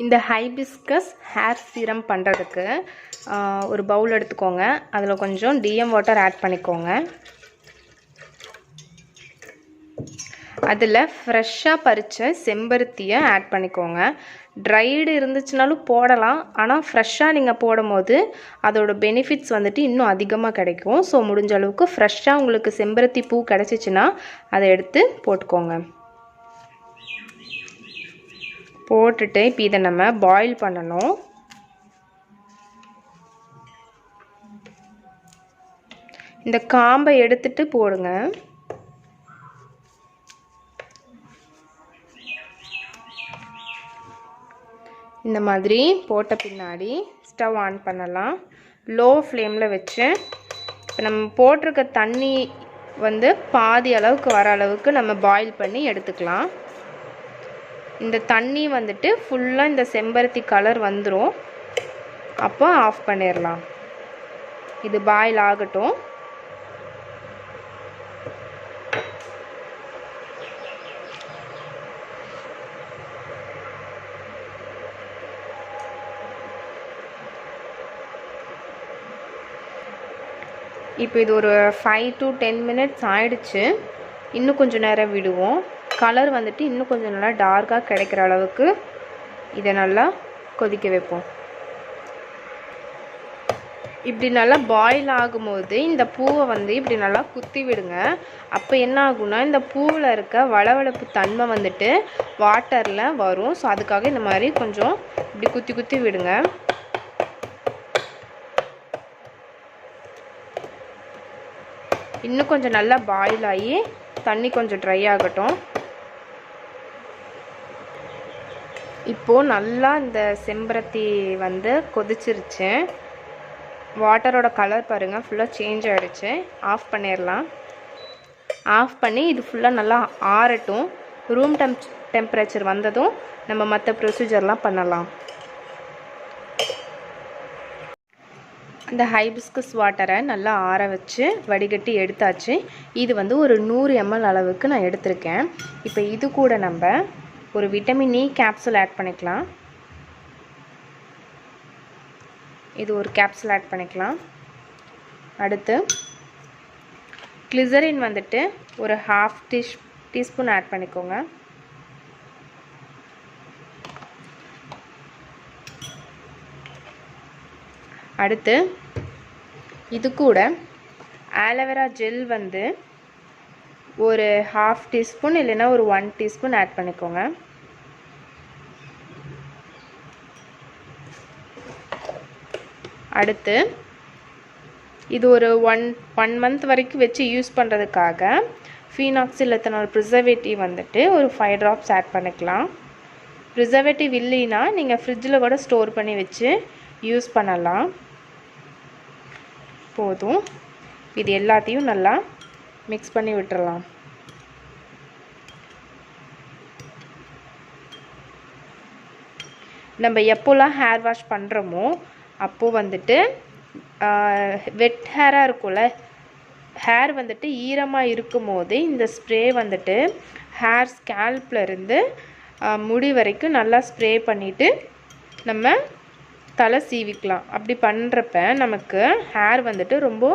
இந்த hibiscus hair serum பண்ணுறதுக்கு ஒரு பவுல் எடுத்துக்கோங்க. அதில் கொஞ்சம் டிஎம் வாட்டர் ஆட் பண்ணிக்கோங்க. அதில் ஃப்ரெஷ்ஷாக பறித்த செம்பருத்தியை ஆட் பண்ணிக்கோங்க. ட்ரைடு இருந்துச்சுனாலும் போடலாம், ஆனால் ஃப்ரெஷ்ஷாக நீங்கள் போடும்போது அதோட பெனிஃபிட்ஸ் வந்துட்டு இன்னும் அதிகமாக கிடைக்கும். ஸோ முடிஞ்ச அளவுக்கு ஃப்ரெஷ்ஷாக உங்களுக்கு செம்பருத்தி பூ கிடச்சிச்சின்னா அதை எடுத்து போட்டுக்கோங்க. போட்டுட்டு இப்போ இதை நம்ம பாயில் பண்ணணும். இந்த காம்பை எடுத்துட்டு போடுங்க. இந்த மாதிரி போட்ட பின்னாடி ஸ்டவ் ஆன் பண்ணலாம். லோ ஃப்ளேமில் வச்சு இப்போ நம்ம போட்டிருக்க தண்ணி வந்து பாதி அளவுக்கு வர அளவுக்கு நம்ம பாயில் பண்ணி எடுத்துக்கலாம். இந்த தண்ணி வந்துட்டு ஃபுல்லாக இந்த செம்பருத்தி கலர் வந்துடும். அப்போ ஆஃப் பண்ணிடலாம். இது பாயில் ஆகட்டும். இப்போ இது ஒரு 5 to 10 minutes ஆயிடுச்சு. இன்னும் கொஞ்சம் நேரம் விடுவோம். கலர் வந்துட்டு இன்னும் கொஞ்சம் நல்லா டார்க்காக கிடைக்கிற அளவுக்கு இதை நல்லா கொதிக்க வைப்போம். இப்படி நல்லா பாயில் ஆகும்போது இந்த பூவை வந்து இப்படி நல்லா குத்தி விடுங்க. அப்போ என்ன ஆகும்னா இந்த பூவில் இருக்க வளவளப்பு தன்மை வந்துட்டு வாட்டரில் வரும். ஸோ அதுக்காக இந்த மாதிரி கொஞ்சம் இப்படி குத்தி குத்தி விடுங்க. இன்னும் கொஞ்சம் நல்லா பாயில் ஆகி தண்ணி கொஞ்சம் ட்ரை ஆகட்டும். இப்போது நல்லா இந்த செம்பருத்தி வந்து கொதிச்சிருச்சு. வாட்டரோட கலர் பாருங்கள் ஃபுல்லாக சேஞ்ச் ஆகிடுச்சு. ஆஃப் பண்ணிடலாம். ஆஃப் பண்ணி இது ஃபுல்லாக நல்லா ஆறட்டும். ரூம் டெம்பரேச்சர் வந்ததும் நம்ம மற்ற ப்ரொசீஜர்லாம் பண்ணலாம். இந்த ஹைபிஸ்கஸ் வாட்டரை நல்லா ஆற வச்சு வடிகட்டி எடுத்தாச்சு. இது வந்து ஒரு 100 ml அளவுக்கு நான் எடுத்திருக்கேன். இப்போ இது கூட நம்ம ஒரு விட்டமின் E கேப்சூல் ஆட் பண்ணிக்கலாம். இது ஒரு கேப்சூல் ஆட் பண்ணிக்கலாம். அடுத்து கிளிசரின் வந்துட்டு ஒரு 1/2 டீஸ்பூன் ஆட் பண்ணிக்கோங்க. அடுத்து இது கூட ஆலோவேரா ஜெல் வந்து ஒரு 1/2 டீஸ்பூன் இல்லைன்னா ஒரு 1 டீஸ்பூன் ஆட் பண்ணிக்கோங்க. அடுத்து இது ஒரு ஒன் மந்த் வரைக்கும் வச்சு யூஸ் பண்ணுறதுக்காக ஃபீனாக்சில் எத்தனால் ப்ரிசர்வேட்டிவ் வந்துட்டு ஒரு 5 drops ஆட் பண்ணிக்கலாம். ப்ரிசர்வேட்டிவ் இல்லைன்னா நீங்கள் ஃப்ரிட்ஜில் கூட ஸ்டோர் பண்ணி வச்சு யூஸ் பண்ணலாம். போதும். இது எல்லாத்தையும் நல்லா மிக்ஸ் பண்ணி விட்டுறலாம். நம்ம எப்போல்லாம் ஹேர் வாஷ் பண்ணுறோமோ அப்போது வந்துட்டு வெட் ஹேராக இருக்கும்ல, ஹேர் வந்துட்டு ஈரமாக இருக்கும் போது இந்த ஸ்ப்ரே வந்துட்டு ஹேர் ஸ்கேல்ப்லேருந்து முடி வரைக்கும் நல்லா ஸ்ப்ரே பண்ணிவிட்டு நம்ம தலை சீவிக்கலாம். அப்படி பண்ணுறப்ப நமக்கு ஹேர் வந்துட்டு ரொம்ப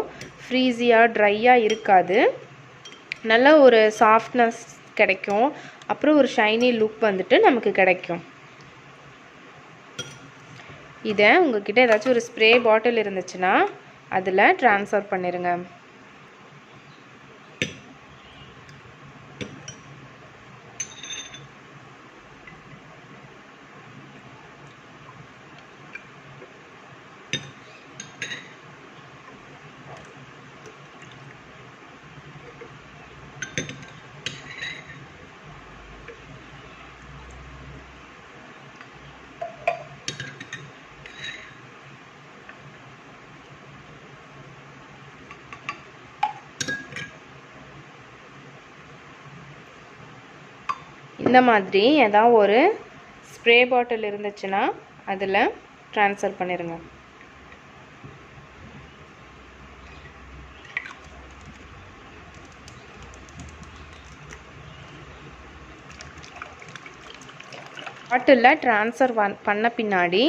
ஃப்ரீஸியாக ட்ரையாக இருக்காது. நல்ல ஒரு சாஃப்ட்னஸ் கிடைக்கும். அப்புறம் ஒரு ஷைனி லுக் வந்துட்டு நமக்கு கிடைக்கும். இதை உங்கள்கிட்ட ஏதாச்சும் ஒரு ஸ்ப்ரே பாட்டில் இருந்துச்சுன்னா அதில் ட்ரான்ஸ்ஃபர் பண்ணிடுங்க. இந்த மாதிரி ஏதாவது ஒரு ஸ்ப்ரே பாட்டில் இருந்துச்சுன்னா அதில் ட்ரான்ஸ்ஃபர் பண்ணிடுங்க. பாட்டிலில் ட்ரான்ஸ்ஃபர் பண்ண பின்னாடி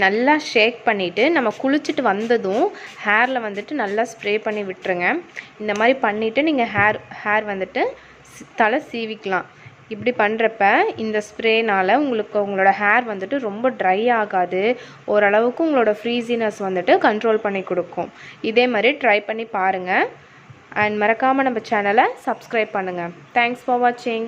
நல்லா ஷேக் பண்ணிவிட்டு நம்ம குளிச்சுட்டு வந்ததும் ஹேரில் வந்துட்டு நல்லா ஸ்ப்ரே பண்ணி விட்டுருங்க. இந்த மாதிரி பண்ணிவிட்டு நீங்கள் ஹேர் வந்துட்டு தலை சீவிக்கலாம். இப்படி பண்ணுறப்ப இந்த ஸ்ப்ரேனால் உங்களுக்கு உங்களோட ஹேர் வந்துட்டு ரொம்ப ட்ரை ஆகாது. ஓரளவுக்கு உங்களோட ஃப்ரீசினஸ் வந்துட்டு கண்ட்ரோல் பண்ணி கொடுக்கும். இதே மாதிரி ட்ரை பண்ணி பாருங்கள். அண்ட் மறக்காமல் நம்ம சேனலை சப்ஸ்கிரைப் பண்ணுங்கள். தேங்க்ஸ் ஃபார் வாட்சிங்.